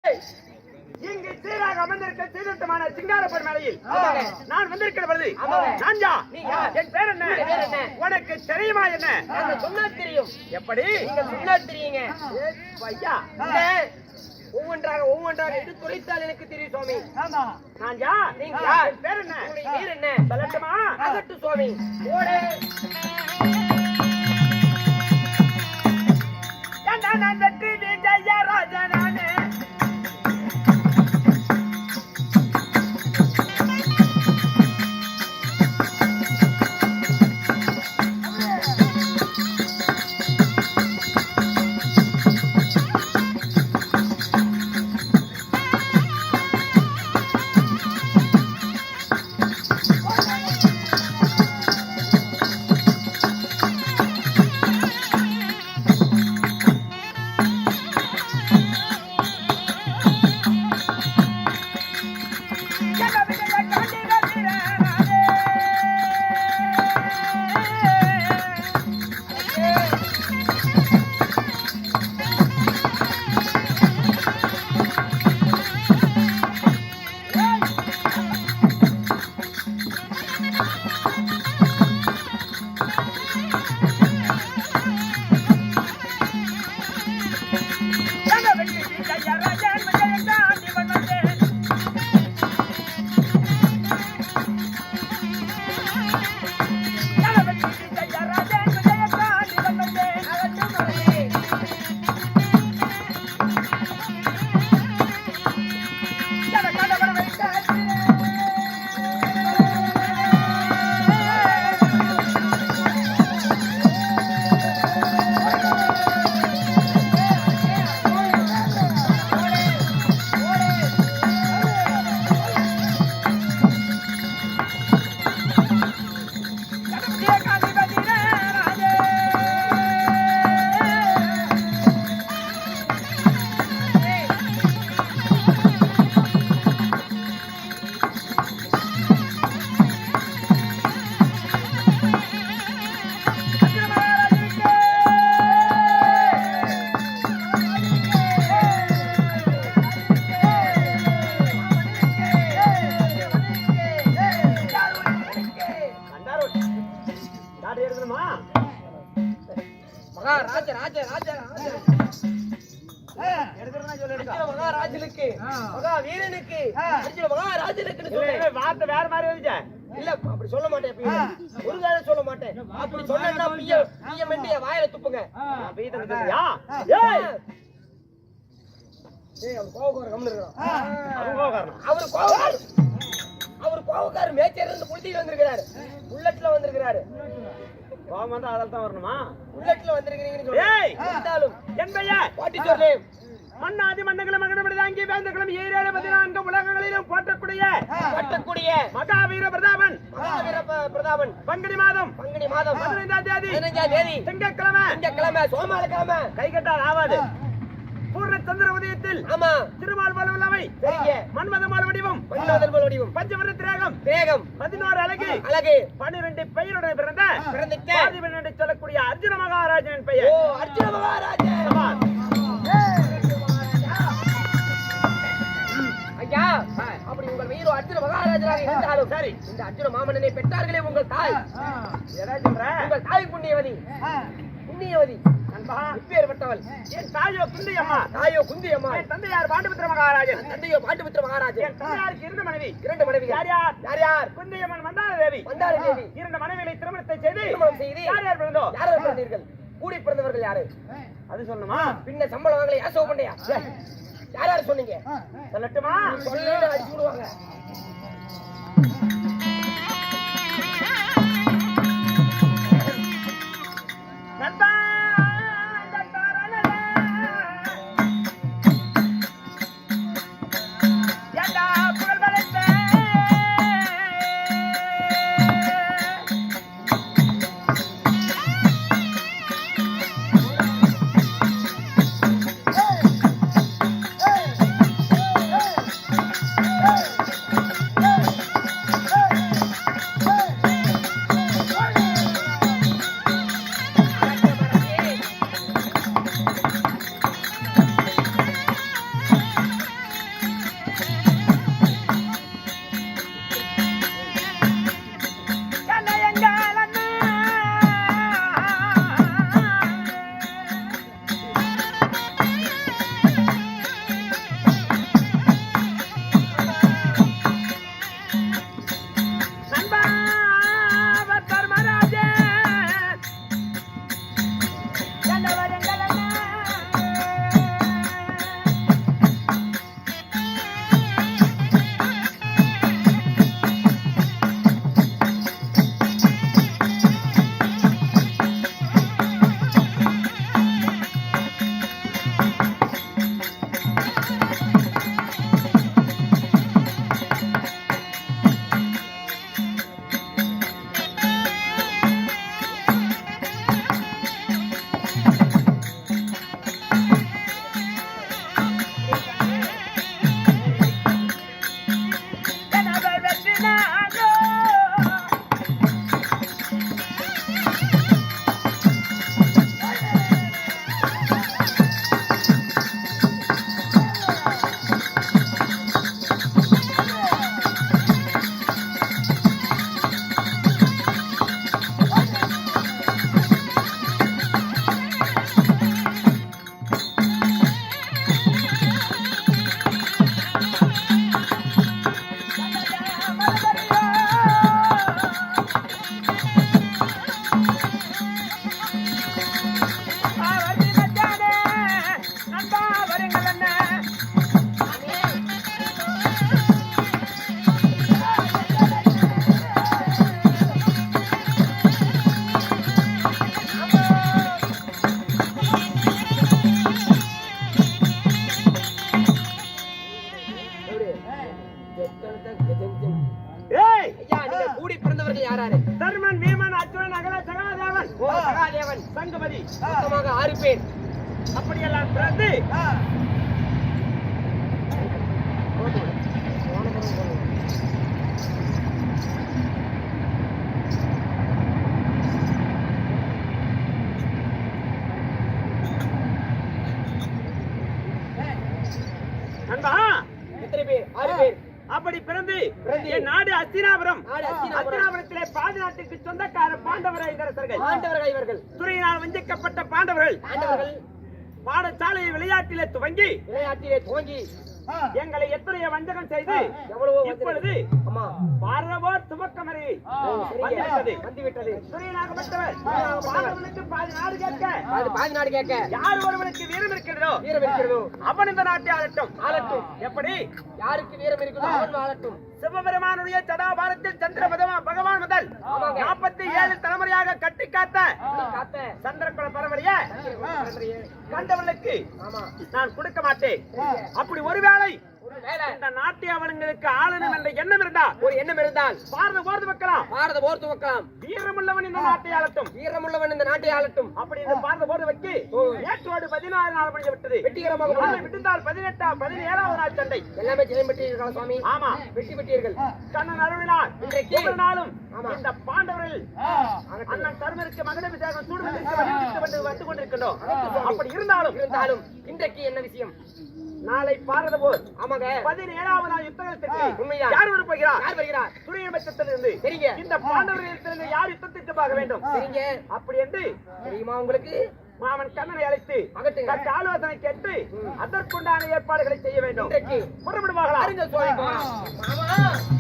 இங்கு சீராக அமர்ந்திருக்க சீரட்டமான சிங்காரப்பன் மேலையில் நான் வந்திருக்கிற பொழுது நான்ஜா என் பேர் என்ன உனக்கு தெரியுமா? என்ன சொன்னா தெரியும். எப்படி நீங்க சொன்னா தெரியுங்க ஐயா? ஒவ்வொன்றாக எடுத்துரைத்தால் எனக்கு தெரியும் சுவாமி. நான்ஜா நீங்க என் பேர் என்ன? பேர் என்ன சொல்லட்டுமா? அகட்டு சுவாமி. ஓடே நான் வெற்றி விஜய ராஜனானே மகாராஜனுக்கு மகா வீரனுக்கு மகாராஜனுக்கு வார்த்தை வேற மாதிரி வந்துச்சா? இல்ல அப்படி சொல்ல மாட்டேன். ஒரு வேளை சொல்ல மாட்டேன். அப்படி சொன்னா பிய வாயில துப்புங்க. அவர் கோவக்காரர் மேச்சேரி இருந்து புள்ளிட்டு வந்திருக்கிறாரு. புல்லட்ல வந்திருக்கிறாரு. கோவம் வந்தா அதில் தான் வரணுமா? புல்லட்ல வந்திருக்கிறீங்கன்னு சொல்லி மன்னாதி மன்னங்களும் மகனமிடாங்கி வேந்தர்களும் 714 உலகங்களிலும் போற்றக்கூடிய மகாவீர பிரதாபன் பங்குனி மாதம் 15ஆம் தேதி திங்கட்கிழமை சோமவாரக்கிழமை கைகட்டால் ஆவாது பூர்ண சந்திர உதயத்தில் திருமால் வலுவலவை மன்மதமால் வடிவம் பஞ்சவர்ண திரேகம் 11 அழகு 12 பெயருடன் பிறந்த ஆதிபன் என்று சொல்லக்கூடிய அர்ஜுன மகாராஜன் பெயர். அர்ஜுன மகாராஜன் ஐயா, அப்படி உங்கள் வீரோ அர்ஜுன மகாராஜராக இருந்தாலும் சரி, இந்த அர்ஜுன மாமன்னனை பெற்றார்களே உங்கள் தாய். உங்கள் தாய் புண்ணியவதி எப்பேற்பட்டவள். என் தாயோ குந்தியம்மா. என் தந்தையார் பாண்டுபுத்திர மகாராஜன். என் தந்தையாருக்கு 2 மனைவி. யார் யார்? குந்தியம்மன் மந்தார தேவி. 2 மனைவிகளை திருமணத்தை செய்து யார் யார் பிறந்தீர்கள்? கூடி பிறந்தவர்கள் யாரு? அது சொல்லணுமா? பின்ன சம்பளம் வாங்கல யாசோ பண்ணையா? யார் சொன்னீங்க? சொல்லட்டுமா? சொல்லி அடிச்சு விடுவாங்க. ஏய் ஐயா நீங்க கூடி பிறந்தவர்கள் யாராரு? தர்மன், வீமன், அர்ஜுனன், அகல, சகாதேவன், ஓ சகாதேவன், சங்குபதி மொத்தமாக 6 பேர். அப்படியெல்லாம் பிறந்து நண்பா எத்தனை பேர்? 6 பேர். அப்படி பிறந்து பிறந்து என் நாடு அஸ்தினாபுரம். நாடு அஸ்தினாபுரம். அஸ்தினாபுரத்திலே பாதி நாட்டுக்கு சொந்தக்கார பாண்டவரை இளவரசர்கள், ஆண்டவர்கள் இவர்கள். துறையினால் வஞ்சிக்கப்பட்ட பாண்டவர்கள் ஆண்டவர்கள் பாடசாலை விளையாட்டிலே துவங்கி விளையாட்டிலே துவங்கி எங்களை எத்தனையோ வஞ்சகம் செய்து எவ்வளவோ இப்பொழுது ஆமா பாரவோர் துவக்கமறி வந்துவிட்டது. வந்துவிட்டது. துறையினாகப்பட்டவர் பாண்டவனுக்கு பாதி நாடு கேட்க, அது பாதி நாடு கேட்க யார் ஒருவனுக்கு வீரம் இருக்கிறதோ வீரம் இருக்கிறதோ அவன் இந்த நாட்டை ஆளட்டும். ஆளட்டும். எப்படி? யாருக்கு வீரம் இருக்கிறதோ அவன் ஆளட்டும். சிவபெருமானுடைய சதாபாரத்தில் சந்திர பகவான் முதல் 47 தலைமுறையாக கட்டி காத்த காத்த சந்திரகுல பரம்பரைய கண்டவர்களுக்கு ஆமா நான் கொடுக்க மாட்டேன். அப்படி ஒருவேளை ஒருவேளை இந்த நாட்டை அவனுங்களுக்கு ஆளணும் என்ற எண்ணம் இருந்தா ஒரு எண்ணம் இருந்தால் பாரத போர்து வைக்கலாம். பாரத போர் துவக்கலாம். வீரமுள்ளவன் இந்த நாட்டை ஆளட்டும். வீரமுள்ளவன் இந்த நாட்டை ஆளட்டும். அப்படி இந்த பாரத போர்து வைக்கி நேற்றோடு 16 நாள் முடிஞ்சு விட்டது. வெற்றிகரமாக நாளை விட்டுந்தால் 17வது நாள் சண்டை. எல்லாமே ஜெயம் பெற்றீர்கள் சுவாமி. ஆமா, வெற்றி பெற்றீர்கள். கண்ணன் அருளினார். இன்றைக்கு ஒவ்வொரு நாளும் ஆமா. இந்த பாண்டவர்கள் அண்ணன் தர்மருக்கு மகனபிஷேகம் சூடுவதற்கு வந்து கொண்டிருக்கின்றோம். அப்படி இருந்தாலும் இருந்தாலும் இன்றைக்கு என்ன விஷயம்? நாளை பாரத போர் ஆமாங்க 17வது நாள் யுத்தத்திற்கு உண்மையா? யார் வரப்போகிறார்? யார் வருகிறார்? துரியபட்சத்திலிருந்து சரிங்க. இந்த பாண்டவர்களிடத்திலிருந்து யார் யுத்தத்திற்கு போக வேண்டும்? சரிங்க. அப்படி என்று தெரியுமா உங்களுக்கு? மாமன் கண்ணனை அழைத்து அகட்டுங்க. தக்க ஆலோசனை கேட்டு அதற்குண்டான ஏற்பாடுகளை செய்ய வேண்டும். இன்றைக்கு புறப்படுவார்களா? பாருங்கள் சுவாமி. மாமா